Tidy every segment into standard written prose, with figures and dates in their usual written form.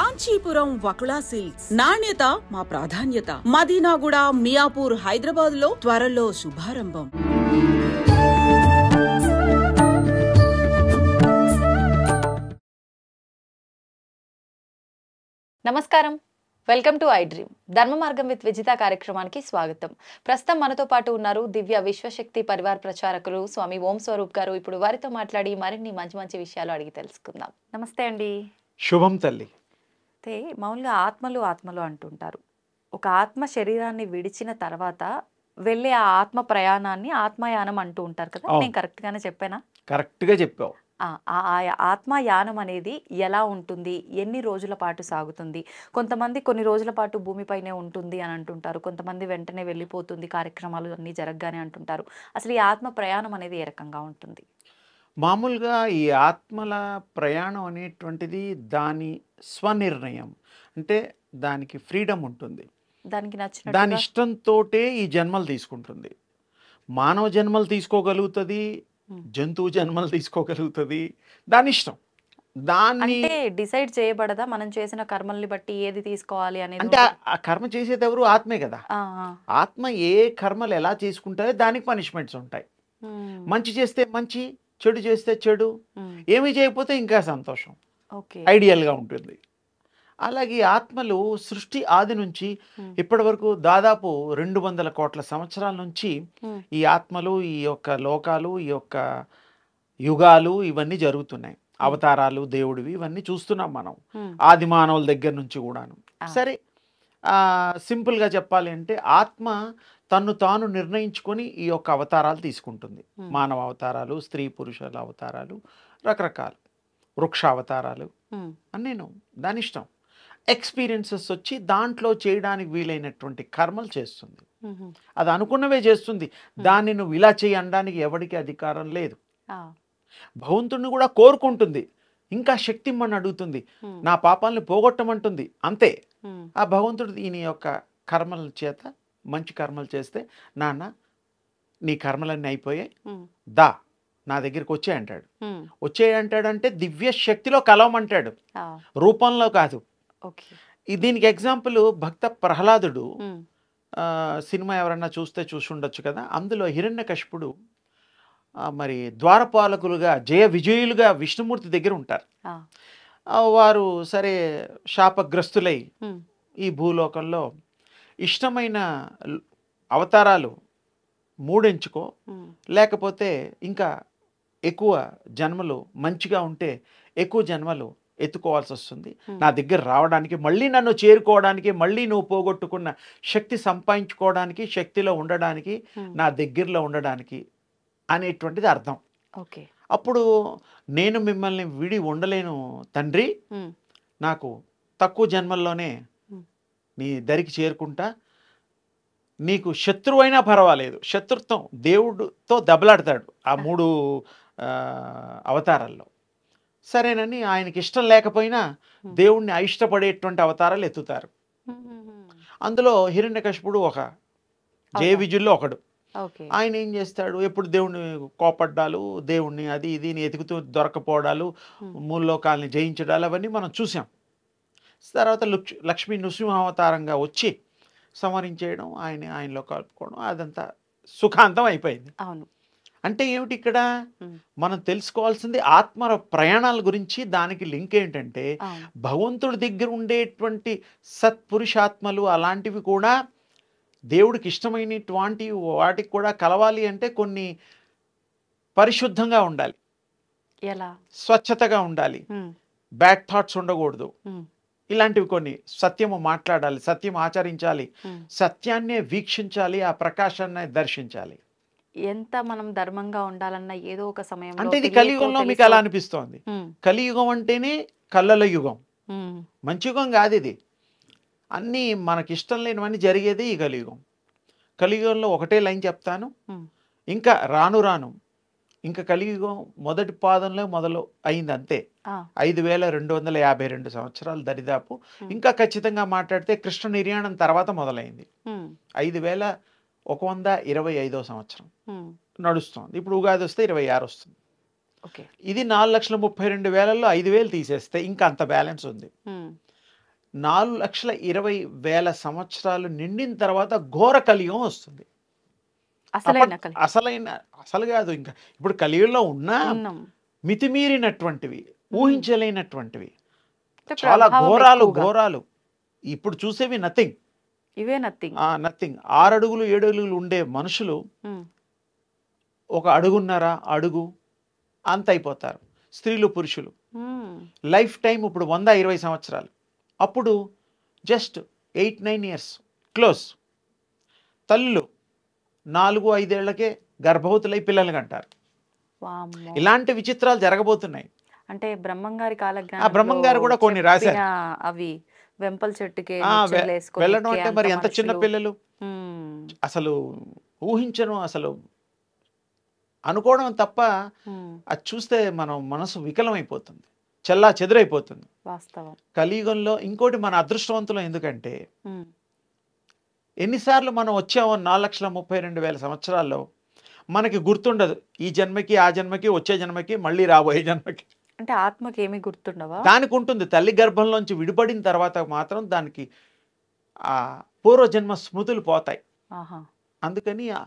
Kanchipuram Vakula silks, నాణ్యత మా ప్రాధాన్యత. మదీనాగూడ, మియాపూర్, హైదరాబాద్ లో త్వరలో శుభారంభం. నమస్కారం, వెల్కమ్ టు ఐ డ్రీమ్. ధర్మ మార్గం విత్ విజిత కార్యక్రమానికి స్వాగతం. ప్రస్తుతం మనతో పాటు ఉన్నారు దివ్య విశ్వశక్తి పరివార్ ప్రచారకులు స్వామి ఓం స్వరూప్ గారు. ఇప్పుడు వారితో మాట్లాడి మరిన్ని మంచి మంచి విషయాలు అడిగి తెలుసుకుందాం. నమస్తే అండి. శుభం తల్లి. అయితే మామూలుగా ఆత్మలు అంటుంటారు. ఒక ఆత్మ శరీరాన్ని విడిచిన తర్వాత వెళ్ళే ఆ ఆత్మ ప్రయాణాన్ని ఆత్మయానం అంటూ ఉంటారు కదా. నేను కరెక్ట్ గానే చెప్పానా? కరెక్ట్ గా చెప్పావు. ఆత్మయానం అనేది ఎలా ఉంటుంది, ఎన్ని రోజుల పాటు సాగుతుంది? కొంతమంది కొన్ని రోజుల పాటు భూమిపైనే ఉంటుంది అని అంటుంటారు, కొంతమంది వెంటనే వెళ్ళిపోతుంది కార్యక్రమాలు అన్నీ జరగగానే అంటుంటారు. అసలు ఈ ఆత్మ ప్రయాణం అనేది ఏ రకంగా ఉంటుంది? మామూలుగా ఈ ఆత్మల ప్రయాణం అనేటువంటిది దాని స్వనిర్ణయం, అంటే దానికి ఫ్రీడమ్ ఉంటుంది, దానికి నచ్చిన దాని ఇష్టంతోటే ఈ జన్మలు తీసుకుంటుంది. మానవ జన్మలు తీసుకోగలుగుతుంది, జంతువు జన్మలు తీసుకోగలుగుతుంది, దాని ఇష్టం. దాన్ని డిసైడ్ చేయబడదా మనం చేసిన కర్మల్ని బట్టి ఏది తీసుకోవాలి అనేది? అంటే ఆ కర్మ చేసేది ఎవరు? ఆత్మే కదా. ఆత్మ ఏ కర్మలు ఎలా చేసుకుంటాయో దానికి పనిష్మెంట్స్ ఉంటాయి. మంచి చేస్తే మంచి, చెడు చేస్తే చెడు, ఏమీ చేయకపోతే ఇంకా సంతోషం, ఐడియల్గా ఉంటుంది. అలాగే ఆత్మలు సృష్టి ఆది నుంచి ఇప్పటి వరకు దాదాపు 200 కోట్ల సంవత్సరాల నుంచి ఈ ఆత్మలు, ఈ యొక్క లోకాలు, ఈ యొక్క యుగాలు ఇవన్నీ జరుగుతున్నాయి. అవతారాలు, దేవుడివి ఇవన్నీ చూస్తున్నాం మనం ఆది మానవుల దగ్గర నుంచి కూడాను. సరే, సింపుల్గా చెప్పాలి అంటే ఆత్మ తన్ను తాను నిర్ణయించుకొని ఈ యొక్క అవతారాలు తీసుకుంటుంది. మానవ అవతారాలు, స్త్రీ పురుషుల అవతారాలు, రకరకాలు వృక్ష అవతారాలు నేను దాని ఇష్టం. ఎక్స్పీరియన్సెస్ వచ్చి దాంట్లో చేయడానికి వీలైనటువంటి కర్మలు చేస్తుంది. అది అనుకున్నవే చేస్తుంది. దాన్ని నువ్వు ఇలా చేయి అనడానికి ఎవరికి అధికారం లేదు. భగవంతుడిని కూడా కోరుకుంటుంది, ఇంకా శక్తి ఇమ్మని అడుగుతుంది, నా పాపాలని పోగొట్టమంటుంది. అంతే. ఆ భగవంతుడు ఈయన యొక్క కర్మల చేత మంచి కర్మలు చేస్తే, నాన్న నీ కర్మలన్నీ అయిపోయాయి, దా నా దగ్గరికి వచ్చే అంటాడు. వచ్చేయంటాడంటే దివ్య శక్తిలో కలవమంటాడు, రూపంలో కాదు. దీనికి ఎగ్జాంపుల్ భక్త ప్రహ్లాదుడు సినిమా ఎవరన్నా చూసి ఉండొచ్చు కదా. అందులో హిరణ్యకశిపుడు మరి ద్వారపాలకులుగా జయ విజయులుగా విష్ణుమూర్తి దగ్గర ఉంటారు. వారు సరే శాపగ్రస్తులై ఈ భూలోకంలో ఇష్టమైన అవతారాలు 3 ఎంచుకో, లేకపోతే ఇంకా ఎక్కువ జన్మలు మంచిగా ఉంటే ఎక్కువ జన్మలు ఎత్తుకోవాల్సి వస్తుంది, నా దగ్గర రావడానికి, మళ్ళీ నన్ను చేరుకోవడానికి, మళ్ళీ నువ్వు పోగొట్టుకున్న శక్తి సంపాదించుకోవడానికి, శక్తిలో ఉండడానికి, నా దగ్గరలో ఉండడానికి అనేటువంటిది అర్థం. అప్పుడు నేను మిమ్మల్ని విడి ఉండలేను తండ్రి, నాకు తక్కువ జన్మల్లోనే నీ దరికి చేరుకుంటా, నీకు శత్రువు అయినా పర్వాలేదు. శత్రుత్వం దేవుడితో దెబ్బలాడతాడు ఆ 3 అవతారాల్లో. సరేనని ఆయనకి ఇష్టం లేకపోయినా దేవుణ్ణి అయిష్టపడేటువంటి అవతారాలు ఎత్తుతారు. అందులో హిరణ్యకశిపుడు ఒక జయ విజయుల్లో ఒకడు. ఆయన ఏం చేస్తాడు, ఎప్పుడు దేవుణ్ణి కోపడ్డాలు, దేవుణ్ణి అది ఇది ఎతుకుతూ దొరకపోవడాలు, మూల్లోకాలని జయించడాలు అవన్నీ మనం చూసాం. తర్వాత లక్ష్మీ నృసింహావతారంగా వచ్చి సంహరించేయడం, ఆయనలో కలుపుకోవడం, అదంతా సుఖాంతం అయిపోయింది. అంటే ఏమిటి ఇక్కడ మనం తెలుసుకోవాల్సింది? ఆత్మ ప్రయాణాల గురించి. దానికి లింక్ ఏంటంటే భగవంతుడి దగ్గర ఉండేటువంటి సత్పురుషాత్మలు అలాంటివి కూడా దేవుడికి ఇష్టమైనటువంటి వాటికి కూడా కలవాలి అంటే కొన్ని పరిశుద్ధంగా ఉండాలి, స్వచ్ఛతగా ఉండాలి, బ్యాడ్ థాట్స్ ఉండకూడదు, ఇలాంటివి కొన్ని. సత్యము మాట్లాడాలి, సత్యం ఆచరించాలి, సత్యాన్నే వీక్షించాలి, ఆ ప్రకాశాన్ని దర్శించాలి. ఎంత మనం ధర్మంగా ఉండాలన్నా ఏదో ఒక సమయంలో, అంటే ఇది కలియుగంలో మీకు అలా అనిపిస్తోంది. కలియుగం అంటేనే కళ్ళల యుగం, మంచి యుగం కాదు ఇది. అన్నీ మనకి ఇష్టం లేనివన్నీ జరిగేది ఈ కలియుగం. కలియుగంలో ఒకటే లైన్ చెప్తాను, ఇంకా రాను రాను ఇంకా కలియుగం మొదటి పాదంలో మొదలు అయింది అంతే. 5252 సంవత్సరాలు దరిదాపు. ఇంకా ఖచ్చితంగా మాట్లాడితే కృష్ణ నిర్యాణం తర్వాత మొదలైంది. 5125వ సంవత్సరం నడుస్తుంది. ఇప్పుడు ఉగాది వస్తే 26 వస్తుంది. ఇది 4,32,000లో 5,000 తీసేస్తే ఇంకా అంత బ్యాలెన్స్ ఉంది. 4,20,000 సంవత్సరాలు నిండిన తర్వాత ఘోర కలియుగం వస్తుంది. అసలైన కలి అసలు కాదు, ఇంకా ఇప్పుడు కలియుగంలో ఉన్న ఉన్నాం. మితిమీరినటువంటివి, మ్మ్. ఊహించలేనటువంటివి, అంటే చాలా ప్రభావం ఘోరాలు ఎక్కువగా. ఘోరాలు. ఇప్పుడు చూసేవి నథింగ్, ఇవే నథింగ్. నథింగ్. 6 అడుగులు 7 అడుగులు ఉండే మనుషులు 1 అడుగున్నర అడుగు అంత అయిపోతారు. స్త్రీలు పురుషులు లైఫ్ టైం ఇప్పుడు 120 సంవత్సరాలు. అప్పుడు జస్ట్ 8-9 ఇయర్స్ క్లోజ్. తల్లులు 4-5 ఏళ్లకే గర్భవతులై పిల్లల్ని కంటారు. వామ్మో. ఇలాంటి విచిత్రాలు జరగబోతున్నాయి. అంటే బ్రహ్మంగారి బ్రహ్మంగారు కూడా కొన్ని రాశారు. అవి వెంపల చెట్టుకే ఆ, నిచ్చెనలు వె- వేసుకొని వెళ్ళడం ఎక్కే అంటే అంత మరి ఎంత చిన్న మనుషులు. పిల్లలు, మ్మ్. అసలు ఊహించను, అసలు అనుకోవడం తప్ప మ్మ్. అది చూస్తే మనం మనసు వికలమైపోతుంది, చెల్లా చెదురైపోతుంది. వాస్తవం. కలియుగంలో ఇంకోటి మన అదృష్టవంతులం. ఎందుకంటే మ్మ్. ఎన్నిసార్లు మనం వచ్చామో 4,32,000 సంవత్సరాల్లో మనకి గుర్తుండదు. ఈ జన్మకి, ఆ జన్మకి, వచ్చే జన్మకి, మళ్ళీ రాబోయే జన్మకి. అంటే ఆత్మకి ఏమీ గుర్తుండవా? దానికి ఉంటుంది. తల్లి గర్భంలోంచి విడిపడిన తర్వాత మాత్రం దానికి ఆ పూర్వజన్మ స్మృతులు పోతాయి. ఆహా. అందుకని ఆ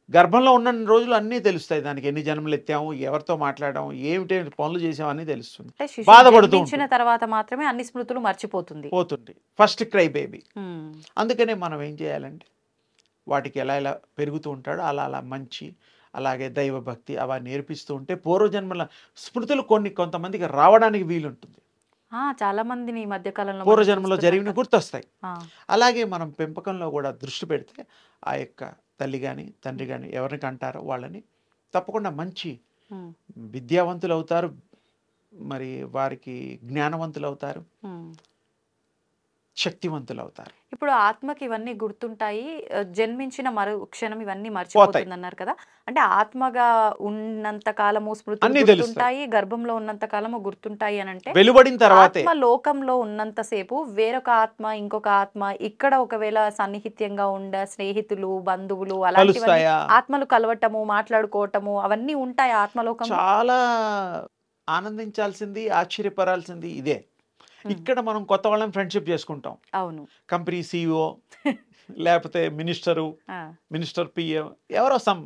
గర్భంలో ఉన్న రోజులు అన్నీ తెలుస్తాయి. దానికి ఎన్ని జన్మలు ఎత్తాము, ఎవరితో మాట్లాడాము, ఏమిటి పనులు చేసాము అన్నీ తెలుస్తుంది. అంటే శిశువు బాధపడుతూ జన్మించిన తర్వాత మాత్రమే అన్ని స్మృతులు మర్చిపోతుంది. పోతుంది. First cry baby. మ్మ్. అందుకనే మనం ఏం చేయాలంటే వాటికి ఎలా ఎలా పెరుగుతూ ఉంటాడో అలా అలా మంచి, అలాగే దైవభక్తి అవి నేర్పిస్తూ ఉంటే పూర్వజన్మల స్మృతులు కొంతమందికి రావడానికి వీలుంటుంది. చాలా మందిని ఈ మధ్య కాలంలో పూర్వజన్మలో జరిగిన గుర్తొస్తాయి. ఆ. అలాగే మనం పెంపకంలో కూడా దృష్టి పెడితే ఆ యొక్క తల్లి కానీ తండ్రి కానీ ఎవరిని కంటారో వాళ్ళని తప్పకుండా మంచి మ్మ్. విద్యావంతులు అవుతారు, మరి వారికి జ్ఞానవంతులు అవుతారు, మ్మ్. శక్తివంతులు అవుతారు. ఇప్పుడు ఆత్మకి ఇవన్నీ గుర్తుంటాయి, జన్మించిన మరు క్షణం ఇవన్నీ మర్చిపోతుంది అన్నారు కదా. అంటే ఆత్మగా ఉన్నంత కాలము స్మృతులు అన్నీ గుర్తుంటాయి, గర్భంలో ఉన్నంత కాలము గుర్తుంటాయి అని అంటే వెలువడిన తర్వాతే ఆత్మ లోకంలో ఉన్నంతసేపు వేరొక ఆత్మ ఇంకొక ఆత్మ ఇక్కడ ఒకవేళ సన్నిహిత్యంగా ఉండ స్నేహితులు బంధువులు అలాంటివన్నీ కలుస్తాయా? ఆత్మలు కలవటము మాట్లాడుకోవటము అవన్నీ ఉంటాయి ఆత్మలోకం. చాలా ఆనందించాల్సింది, ఆశ్చర్యపడాల్సింది ఇదే. ఇక్కడ మనం కొత్త వాళ్ళని ఫ్రెండ్షిప్ చేసుకుంటాం. అవును. కంపెనీ CEO లేకపోతే మినిస్టర్ పిఏ ఎవరో సమ్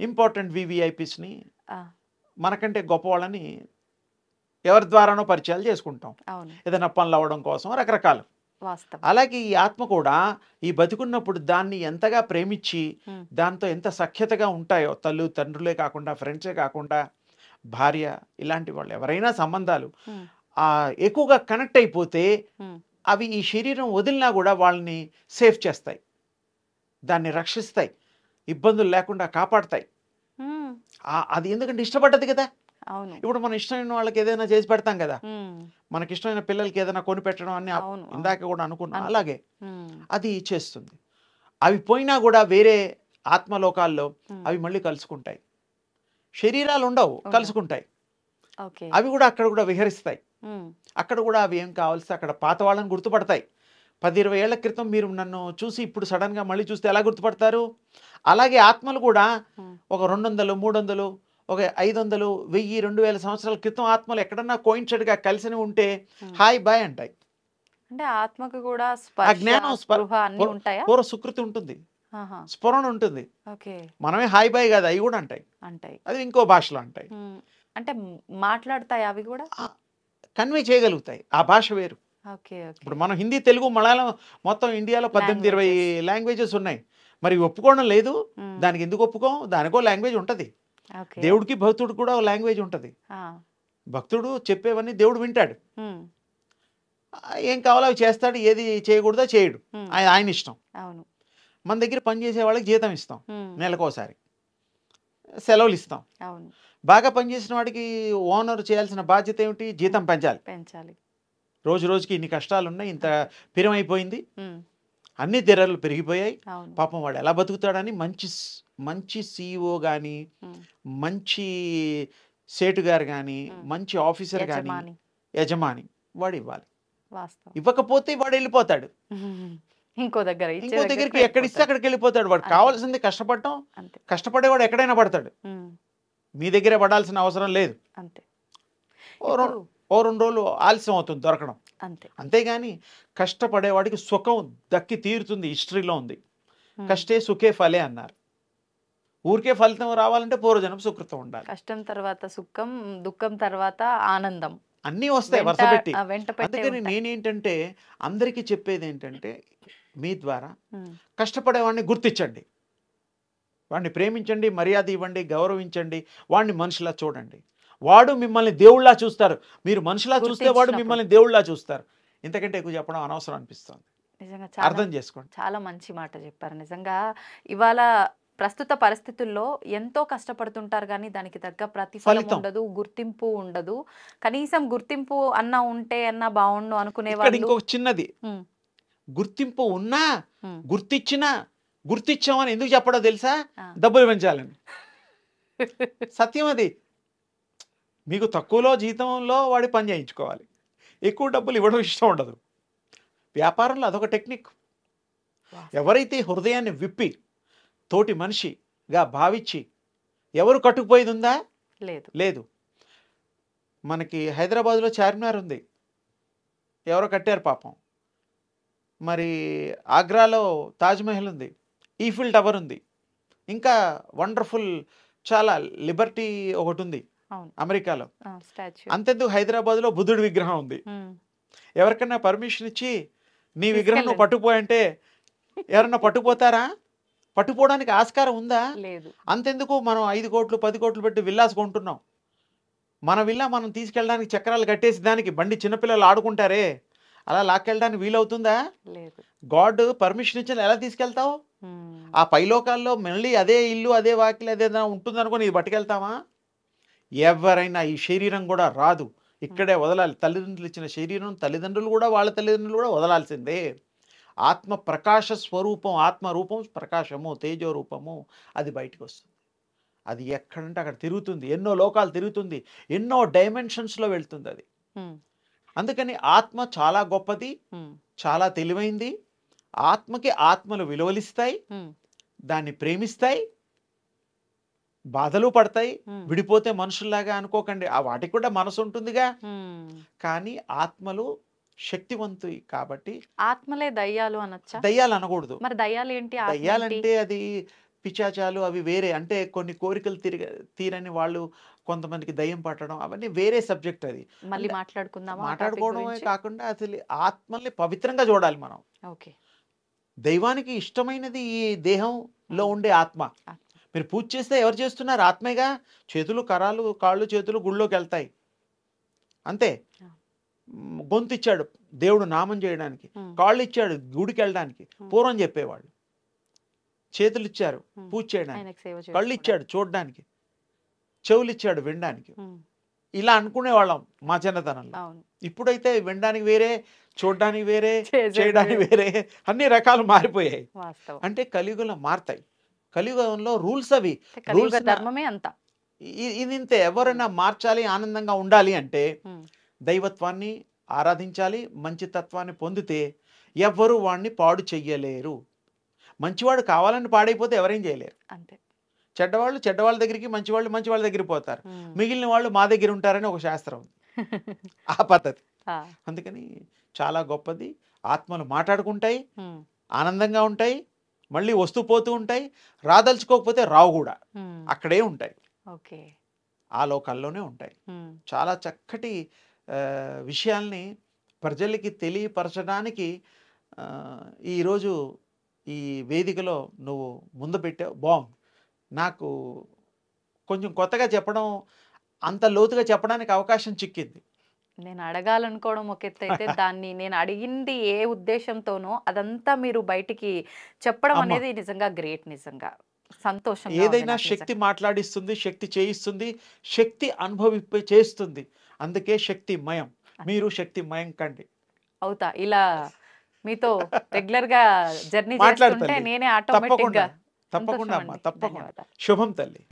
ఇంపార్టెంట్ VVIPsని మనకంటే గొప్ప వాళ్ళని ఎవరి ద్వారానో పరిచయాలు చేసుకుంటాం. అవును. ఏదైనా పనులు అవ్వడం కోసం రకరకాలు. వాస్తవం. అలాగే ఈ ఆత్మ కూడా ఈ బతికున్నప్పుడు దాన్ని ఎంతగా ప్రేమించి దాంతో ఎంత సఖ్యతగా ఉంటాయో, తల్లు తండ్రులే కాకుండా ఫ్రెండ్సే కాకుండా భార్య ఇలాంటి వాళ్ళు ఎవరైనా సంబంధాలు ఎక్కువగా కనెక్ట్ అయిపోతే అవి ఈ శరీరం వదిలినా కూడా వాళ్ళని సేఫ్ చేస్తాయి, దాన్ని రక్షిస్తాయి, ఇబ్బందులు లేకుండా కాపాడతాయి. అది ఎందుకంటే ఇష్టపడ్డది కదా. అవును. ఇప్పుడు మనం ఇష్టమైన వాళ్ళకి ఏదైనా చేసి పెడతాం కదా, మనకి ఇష్టమైన పిల్లలకి ఏదైనా కొని పెట్టడం అన్ని ఇందాక కూడా అనుకున్నాం. అలాగే అది చేస్తుంది. అవి పోయినా కూడా వేరే ఆత్మలోకాల్లో అవి మళ్ళీ కలుసుకుంటాయి. శరీరాలు ఉండవు, కలుసుకుంటాయి. అవి కూడా అక్కడ కూడా విహరిస్తాయి. అక్కడ కూడా అవి ఏం కావాల్సి అక్కడ పాత వాళ్ళని గుర్తుపడతాయి. 10-20 ఏళ్ల క్రితం మీరు నన్ను చూసి ఇప్పుడు సడన్గా మళ్ళీ చూస్తే ఎలా గుర్తుపడతారు? అలాగే ఆత్మలు కూడా ఒక 200, 300, ఒక 500, 1000, 2000 సంవత్సరాల క్రితం ఆత్మలు ఎక్కడన్నా కోయిన్సైడ్గా కలిసి ఉంటే హాయ్ బాయ్ అంటాయి. అంటే ఆత్మకు కూడా ఆ జ్ఞానం పూర్వ సుకృతి ఉంటుంది, స్ఫురణ ఉంటుంది. మనమే హాయ్ బాయ్ కాదు, అవి కూడా అంటాయి. అది ఇంకో భాషలో అంటాయి. అంటే మాట్లాడతాయి, అవి కూడా కన్వే చేయగలుగుతాయి. ఆ భాష వేరు. ఇప్పుడు మనం హిందీ, తెలుగు, మలయాళం మొత్తం ఇండియాలో 18-20 లాంగ్వేజెస్ ఉన్నాయి. మరి ఒప్పుకోవడం లేదు. దానికి ఎందుకు ఒప్పుకోం? దానికో లాంగ్వేజ్ ఉంటుంది. దేవుడికి భక్తుడికి కూడా లాంగ్వేజ్ ఉంటుంది. భక్తుడు చెప్పేవన్నీ దేవుడు వింటాడు, ఏం కావాలో అవి చేస్తాడు, ఏది చేయకూడదో చేయడు, ఆయన ఇష్టం. మన దగ్గర పనిచేసే వాళ్ళకి జీతం ఇస్తాం, నెలకోసారి సెలవులు ఇస్తాం. బాగా పనిచేసిన వాడికి ఓనర్ చేయాల్సిన బాధ్యత ఏమిటి? జీతం పెంచాలి. రోజు రోజుకి ఇన్ని కష్టాలు ఉన్నాయి, ఇంత పిరమైపోయింది, అన్ని ధరలు పెరిగిపోయాయి, పాపం వాడు ఎలా బతుకుతాడని మంచి CEO కానీ, మంచి సేటు గారు కానీ, మంచి ఆఫీసర్ కానీ, యజమాని వాడు ఇవ్వాలి. ఇవ్వకపోతే వాడు వెళ్ళిపోతాడు, ఇంకో దగ్గరికి ఎక్కడిస్తే అక్కడికి వెళ్ళిపోతాడు. వాడు కావాల్సింది కష్టపడటం, కష్టపడేవాడు ఎక్కడైనా పడతాడు. మీ దగ్గరే పడాల్సిన అవసరం లేదు. ఓ 2 రోజులు ఆలస్యం అవుతుంది దొరకడం. అంతే. అంతేగాని కష్టపడేవాడికి సుఖం దక్కి తీరుతుంది, హిస్టరీలో ఉంది. కష్టే సుఖే ఫలే అన్నారు. ఊరికే ఫలితం రావాలంటే పూర్వజన్మ సుకృతం ఉండాలి. కష్టం తర్వాత సుఖం, దుఃఖం తర్వాత ఆనందం అన్నీ వస్తాయి వెంట వరుస పెట్టి. వెంట పెట్టే అందుకని ఉంటాయి. నేనేంటంటే అందరికీ చెప్పేది ఏంటంటే, మీ ద్వారా ఉమ్, కష్టపడేవాడిని గుర్తించండి, వాడిని ప్రేమించండి, మర్యాద ఇవ్వండి, గౌరవించండి, వాడిని మనిషిలా చూడండి. వాడు మిమ్మల్ని దేవుళ్ళలా చూస్తారు. మీరు మనిషిలా చూస్తే వాడు గుర్తించినప్పుడు. మిమ్మల్ని దేవుళ్ళలా చూస్తారు. ఇంతకంటే ఎక్కువ చెప్పడం అనవసరం అనిపిస్తుంది. నిజంగా అర్థం చేసుకోండి. చాలా మంచి మాట చెప్పారు. నిజంగా ఇవాళ ప్రస్తుత పరిస్థితుల్లో ఎంతో కష్టపడుతుంటారు కానీ దానికి తగ్గ ప్రతిఫలం ఫలితం. ఉండదు, గుర్తింపు ఉండదు. కనీసం గుర్తింపు అన్నా ఉంటే అన్నా బాగుండు అనుకునే ఇక్కడ వాళ్ళు. ఇంకొక చిన్నది, ఉమ్, గుర్తింపు ఉన్నా ఉమ్, గుర్తించినా గుర్తించామని ఎందుకు చెప్పడో తెలుసా? ఆ. డబ్బులు పెంచాలని. సత్యం అది. మీకు తక్కువలో జీతంలో వాడి పని చేయించుకోవాలి, ఎక్కువ డబ్బులు ఇవ్వడం ఇష్టం ఉండదు. వ్యాపారంలో అదొక టెక్నిక్. ఎవరైతే హృదయాన్ని విప్పి తోటి మనిషిగా భావించి ఎవరు కట్టుకుపోయేది ఉందా? లేదు. లేదు. మనకి హైదరాబాద్లో చార్మినార్ ఉంది, ఎవరో కట్టారు పాపం. మరి ఆగ్రాలో తాజ్మహల్ ఉంది, ఈఫిల్ టవర్ ఉంది, ఇంకా వండర్ఫుల్ చాలా లిబర్టీ ఒకటి ఉంది అవును. అమెరికాలో. స్టాచ్యూ. అంతెందుకు హైదరాబాద్లో బుద్ధుడి విగ్రహం ఉంది. ఎవరికైనా పర్మిషన్ ఇచ్చి నీ విగ్రహం నువ్వు తీసుకెళ్ళండి. పట్టుకుపోయంటే ఎవరన్నా పట్టుకుపోతారా? పట్టుకోవడానికి ఆస్కారం ఉందా? లేదు. అంతెందుకు మనం 5 కోట్లు 10 కోట్లు పెట్టి విల్లాస్ కొంటున్నాం. మన విల్లా మనం తీసుకెళ్ళడానికి చక్రాలు కట్టేసి దానికి బండి చిన్నపిల్లలు ఆడుకుంటారే, అలా లాక్కెళ్ళడానికి వీలవుతుందా? లేదు. గాడ్ పర్మిషన్ ఇచ్చిన ఎలా తీసుకెళ్తావు? ఆ పైలోకాల్లో మళ్ళీ అదే ఇల్లు అదే వాకిలి అదే ఉంటుందనుకో ఇది పట్టుకెళ్తామా? ఎవరైనా ఈ శరీరం కూడా రాదు, ఇక్కడే వదలాలి. తల్లిదండ్రులు ఇచ్చిన శరీరం తల్లిదండ్రులు కూడా వాళ్ళ తల్లిదండ్రులు కూడా వదలాల్సిందే. ఆత్మ ప్రకాశ స్వరూపం, ఆత్మ రూపం ప్రకాశము, తేజో రూపము, అది బయటకు వస్తుంది. అది ఎక్కడంటే అక్కడ తిరుగుతుంది, ఎన్నో లోకాలు తిరుగుతుంది, ఎన్నో డైమెన్షన్స్లో వెళ్తుంది అది. అందుకని ఆత్మ చాలా గొప్పది, చాలా తెలివైంది. ఆత్మకి ఆత్మలు విలువలిస్తాయి, దాన్ని ప్రేమిస్తాయి, బాధలు పడతాయి. విడిపోతే మనుషుల్లాగా అనుకోకండి, ఆ వాటికి కూడా మనసు ఉంటుందిగా. కానీ ఆత్మలు శక్తివంతు కాబట్టి. ఆత్మలే దయ్యాలు అనొచ్చా? దయ్యాలు అనకూడదు. మరి దయ్యాలు ఏంటి? దయ్యాలంటే అది పిశాచాలు, అవి వేరే. అంటే కొన్ని కోరికలు తీరని వాళ్ళు, కొంతమందికి దయ్యం పట్టడం, అవన్నీ వేరే సబ్జెక్ట్. అది మళ్ళీ మాట్లాడుకుందామా? మాట్లాడుకోవడమే కాకుండా అసలు ఆత్మల్ని పవిత్రంగా చూడాలి మనం. ఓకే. దైవానికి ఇష్టమైనది ఈ దేహంలో ఉండే ఆత్మ. మీరు పూజ చేస్తే ఎవరు చేస్తున్నారు? ఆత్మేగా. చేతులు కరాలు కాళ్ళు చేతులు గుళ్ళోకి వెళ్తాయి అంతే. గొంతు ఇచ్చాడు దేవుడు నామం చేయడానికి, కాళ్ళు ఇచ్చాడు గుడికి వెళ్ళడానికి పూర్వం చెప్పేవాళ్ళు. చేతులు ఇచ్చారు పూజ చేయడానికి, కళ్ళు ఇచ్చాడు చూడడానికి, చెవులు ఇచ్చాడు వినడానికి. ఇలా అనుకునేవాళ్ళం మా చిన్నతనంలో. ఇప్పుడైతే వినడానికి వేరే, చూడడానికి వేరే, చేయడానికి వేరే, అన్ని రకాలు మారిపోయాయి. అంటే కలియుగంలో మారుతాయి. కలియుగంలో రూల్స్ అవి, రూల్స్ ధర్మమే అంతా. ఇది ఇంతే. ఎవరైనా మార్చాలి, ఆనందంగా ఉండాలి అంటే దైవత్వాన్ని ఆరాధించాలి, మంచి తత్వాన్ని పొందితే ఎవ్వరూ వాడిని పాడు చెయ్యలేరు. మంచివాడు కావాలని పాడైపోతే ఎవరేం చేయలేరు. అంతే. చెడ్డవాళ్ళు చెడ్డవాళ్ళ దగ్గరికి, మంచివాళ్ళు మంచి వాళ్ళ దగ్గరికి పోతారు, మిగిలిన వాళ్ళు మా దగ్గర ఉంటారని ఒక శాస్త్రం ఉంది, ఆ పద్ధతి. అందుకని చాలా గొప్పది. ఆత్మలు మాట్లాడుకుంటాయి, ఆనందంగా ఉంటాయి, మళ్ళీ వస్తూ పోతూ ఉంటాయి. రాదలుచుకోకపోతే రావు కూడా, అక్కడే ఉంటాయి, ఆ లోకాల్లోనే ఉంటాయి. చాలా చక్కటి విషయాల్ని ప్రజలకి తెలియపరచడానికి ఈరోజు ఈ వేదికలో నువ్వు ముందు పెట్టావు. బాగుంది. నాకు కొంచెం కొత్తగా చెప్పడం, అంత లోతుగా చెప్పడానికి అవకాశం చిక్కింది. నేను అడగాలనుకోవడం ఒక ఎత్తు అయితే, దాన్ని నేను అడిగింది ఏ ఉద్దేశంతోనో అదంతా మీరు బయటికి చెప్పడం అనేది నిజంగా గ్రేట్. నిజంగా సంతోషం. ఏదైనా శక్తి మాట్లాడిస్తుంది, శక్తి చేయిస్తుంది, శక్తి అనుభవింప చేస్తుంది. అందుకే శక్తిమయం. మీరు శక్తిమయం కండి. అవుతా. ఇలా మీతో రెగ్యులర్ గా జర్నీ చేస్తుంటే నేనే ఆటోమేటిక్ గా. తప్పకుండా. శుభం తల్లి.